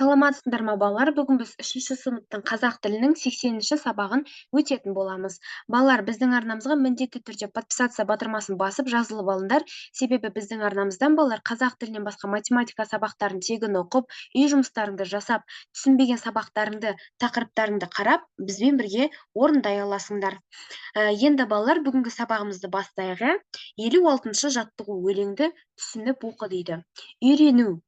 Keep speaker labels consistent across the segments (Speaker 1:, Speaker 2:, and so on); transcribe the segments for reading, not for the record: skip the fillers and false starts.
Speaker 1: Саламатсыздар ма балалар? Бүгін біз 3-ші сыныптың қазақ тілінің 80-ші сабағын өтетін боламыз. Балалар, біздің арнамызға міндетті түрде подписаться батырмасын басып жазылып алыңдар. Себебі біздің арнамыздан балалар қазақ тілінен басқа математика сабақтарын тегін оқып, үй жұмыстарыңды жасап, түсінбеген сабақтарыңды, тақырыптарыңды қарап, бізбен бірге орындай аласыңдар. Енді балалар, бүгінгі сабағымызды бастайық. 56-шы жаттығу өлеңді түсініп оқы дейді. Үйрену.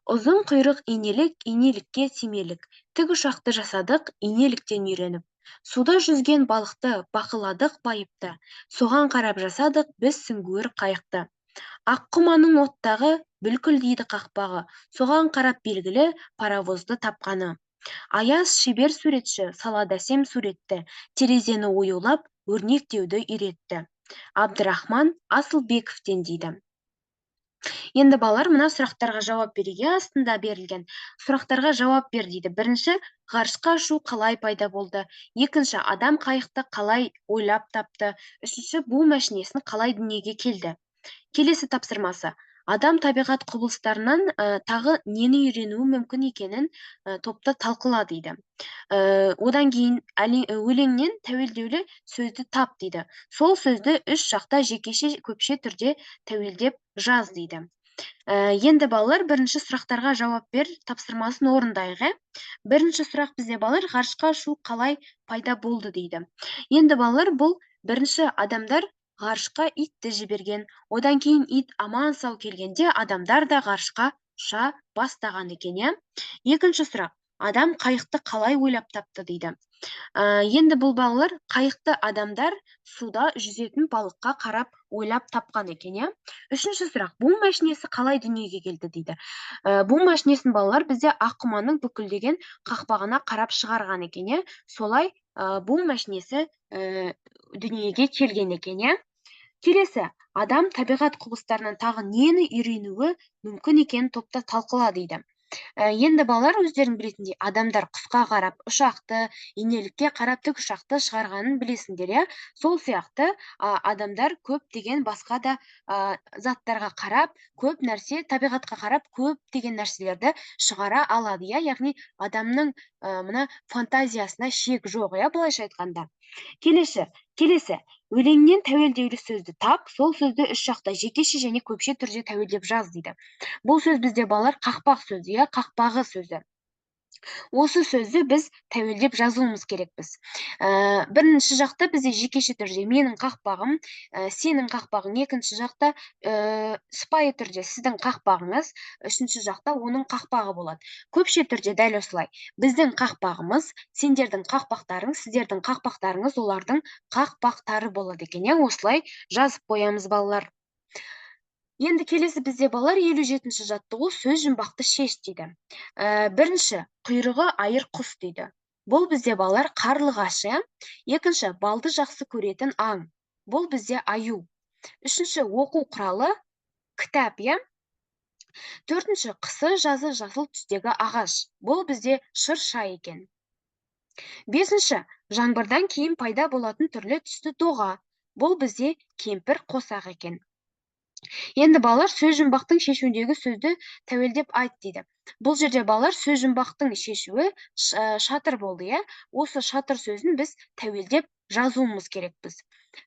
Speaker 1: Ұзын құйрық инелік, инелікке тимелік. Тікұшақты жасадық, инеліктен үйреніп. Суда жүзген балықты бақыладық байыпты. Соған қарап жасадық біз сүңгуір қайықты. Аққұманың оттағы бүлкілдейді қақпағы. Соған қарап белгілі паровозды тапқаны. Аяз шебер суретші салада сем суретті. Терезені оюлап, өрнектеуді үйретті. Абдырахман Асылбековтен дейді. Енді балалар, мына сұрақтарға жауап беруге астында берілген сұрақтарға жауап бер дейді. Бірінші, ғарышқа ұшу қалай пайда болды? Екінші, адам қайықты қалай ойлап тапты? Үшінші, бу мәшинесін қалай дүниеге келді? Келесі тапсырмасы. Адам табиғат құбылыстарынан тағы нені үйренуі мүмкін екенін топта талқыла дейді. Одан кейін өлеңнен тәуелдеулі сөзді тап дейді. Сол сөзді үш жақта жекеше көпше түрде тәуелдеп жаз дейді. Енді балалар, бірінші сұрақтарға жауап бер тапсырмасын орындайық. Бірінші сұрақ бізде балалар, ғарышқа ұшу қалай пайда болды дейді. Енді балалар, бұл бірінші адамдар ғарышқа итті жіберген. Одан кейін ит аман сау келгенде адамдар да ғарышқа ұша бастаған екен. Екінші сұрақ, адам қайықты қалай ойлап тапты дейді. Енді бұл балалар, қайықты адамдар суда жүзетін балыққа қарап ойлап тапқан екен. Үшінші сұрақ, бу мәшинесі қалай дүниеге келді дейді. Бу мәшинесін балалар бізде аққұманың бүкілдеген қақпағына қарап шығарған екен. Солай бу мәшинесі дүниеге келген екен. Келесі, адам табиғат құбылыстарынан тағы нені үйренуі мүмкін екенін топта талқыла дейді. Енді балалар, өздерің білетіндей, адамдар құсқа қарап, ұшақты, инелікке қарап тікұшақты шығарғанын білесіңдер. Сол сияқты адамдар көптеген басқа да заттарға қарап, көп нәрсе, табиғатқа қарап, көптеген нәрселерді шығара алады. Яғни адамның мына фантазиясына шек жоқ, былайша айтқанда. Келесі, өлеңнен тәуелдеулі сөзді тап, сол сөзді үш жақта жекеше және көпше түрде тәуелдеп жаз дейді. Бұл сөз бізде балалар қақпақ сөзі, қақпағы сөзі. Осы сөзді біз тәуелдеп жазуымыз керекпіз. Бірінші жақта бізде жекеше түрде менің қақпағым, сенің қақпағың, екінші жақта сыпайы түрде сіздің қақпағыңыз, үшінші жақта оның қақпағы болады. Көпше түрде дәл осылай. Біздің қақпағымыз, сендердің қақпақтарың, сіздердің қақпақтарыңыз олардың қақпақтары болады екен. Осылай жазып қоямыз балалар. Енді келесі бізде балалар 57-ші жаттығу сөз жұмбақты шеш дейді. Бірінші, құйрығы айыр құс дейді. Бұл бізде балалар қарлығаш. Екінші, балды жақсы көретін аң. Бұл бізде аю. Үшінші, оқу құралы кітап. Төртінші, қысы жазы жасыл түстегі ағаш. Бұл бізде шырша екен. Бесінші, жаңбырдан кейін пайда болатын түрлі түсті доға. Бұл бізде кемпір қосақ екен. Енді балалар, сөз жұмбақтың шешуіндегі сөзді тәуелдеп айт дейді. Бұл жерде балалар, сөз жұмбақтың шешуі шатыр болды. Осы шатыр сөзін біз тәуелдеп жазуымыз керекпіз.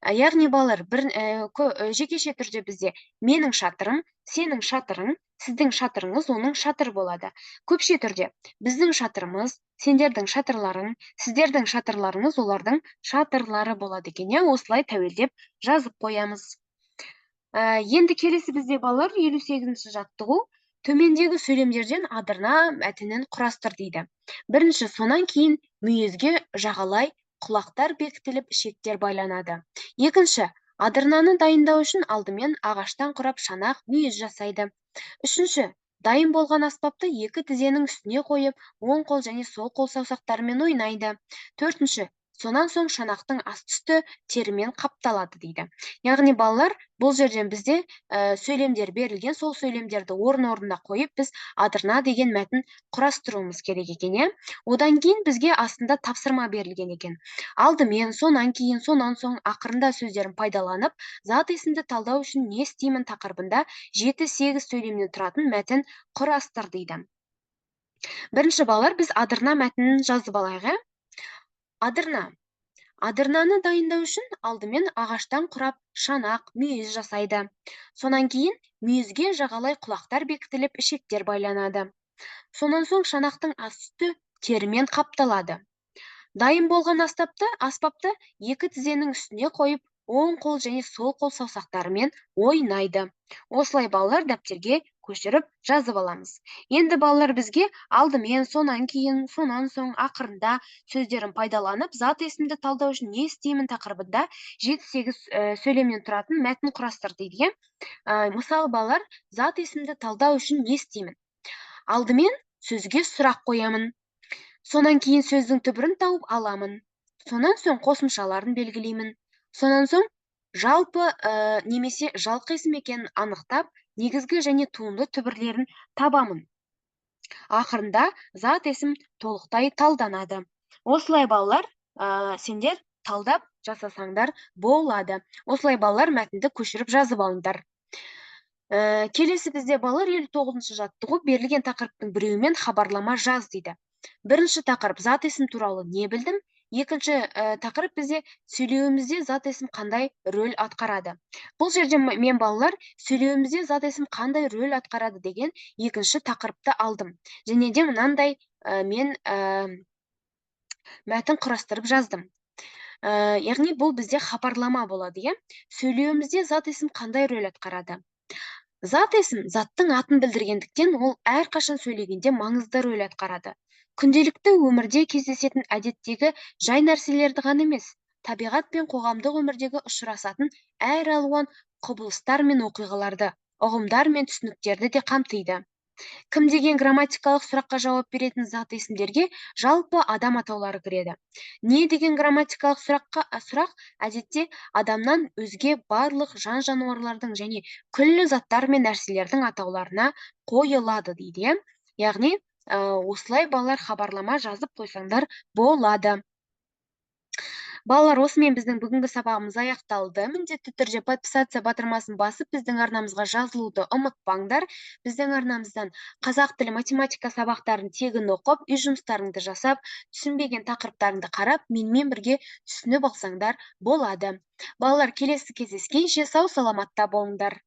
Speaker 1: Яғни балалар, жекеше түрде бізде менің шатырым, сенің шатырың, сіздің шатырыңыз оның шатыр болады. Көпше түрде біздің шатырымыз, сендердің шатырларың, сіздердің шатырларыңыз олардың шатырлары болады екен. Осылай тәуелдеп жазып қоямыз. Енді келесі бізде балалар 58-ші жаттығу төмендегі сөйлемдерден адырна мәтінін құрастыр дейді. Бірінші, сонан кейін мүйізге жағалай құлақтар бекітіліп ішектер байланады. Екінші, адырнаны дайындау үшін алдымен ағаштан құрап шанақ мүйіз жасайды. Үшінші, дайын болған аспапты екі тізенің үстіне қойып, оң қол және сол қол саусақтарымен ойнайды. Төртінші, сонан соң шанақтың асты терімен қапталады дейді. Яғни балалар, бұл жерден бізде сөйлемдер берілген, сол сөйлемдерді орын-орнына қойып, біз адырна деген мәтін құрастыруымыз керек екен. Одан кейін бізге астында тапсырма берілген екен. Алдымен, сонан кейін, сонан соң ақырында сөздерін пайдаланып, зат есімді талдау үшін не істеймін тақырыбында 7-8 сөйлемнен тұратын мәтін құрастыр дейді. Бірінші балалар, біз адырна мәтінін жазып алайық, ә? Адырна. Адырнаны дайындау үшін алдымен ағаштан құрап шанақ, мүйіз жасайды. Сонан кейін мүйізге жағалай құлақтар бекітіліп, ішектер байланады. Сонан соң шанақтың асты терімен қапталады. Дайын болған аспапты екі тізенің үстіне қойып, оң қол және сол қол саусақтарымен ойнайды. Осылай балалар дәптерге көшіріп жазып аламыз. Енді балалар бізге алдымен, сонан кейін, сонан соң, ақырында сөздерін пайдаланып, зат есімді талдау үшін не істеймін тақырыбында 7-8 сөйлемнен тұратын мәтін құрастыр дейді. Мысалы, балалар, зат есімді талдау үшін не істеймін? Алдымен сөзге сұрақ қоямын. Сонан кейін сөздің түбірін тауып аламын. Сонан соң қосымшаларын белгілеймін. Сонан соң жалпы немесе жалқы есім екенін анықтап, негізгі және туынды түбірлерін табамын. Ақырында зат есім толықтай талданады. Осылай балалар, сендер талдап жасасаңдар болады. Осылай балалар мәтінді көшіріп жазып алыңдар. Келесі бізде балалар 59-шы жаттығу берілген тақырыптың біреуімен хабарлама жаз дейді. Бірінші тақырып зат есім туралы не білдім? Екінші тақырып бізде сөйлеуімізде зат есім қандай рөл атқарады? Бұл жерде мен балалар сөйлеуімізде зат есім қандай рөл атқарады деген екінші тақырыпты алдым. Және де мынандай мен мәтін құрастырып жаздым. Яғни бұл бізде хабарлама болады, е? Сөйлеуімізде зат есім қандай рөл атқарады? Зат есім заттың атын білдіргендіктен, ол әрқашан сөйлегенде маңызды рөл атқарады. Күнделікті өмірде кездесетін әдеттегі жай нәрселерді ғана емес, табиғат пен қоғамдық өмірдегі ұшырасатын әр алуан құбылыстар мен оқиғаларды, ұғымдар мен түсініктерді де қамтиды. Кім деген грамматикалық сұраққа жауап беретін зат есімдерге жалпы адам атаулары кіреді. Не деген грамматикалық сұрақ әдетте адамнан өзге барлық жан жануарлардың және күллі заттар мен нәрселердің атауларына қойылады дейді. Яғни, осылай балалар хабарлама жазып қойсаңдар болады. Балалар, осымен біздің бүгінгі сабағымыз аяқталды. Міндетті түрде подписация батырмасын басып, біздің арнамызға жазылуды ұмытпаңдар. Біздің арнамыздан қазақ тілі математика сабақтарын тегін оқып, үй жұмыстарыңды жасап, түсінбеген тақырыптарыңды қарап, менімен бірге түсініп алсаңдар болады. Балалар, келесі кездескенше сау саламатта болыңдар.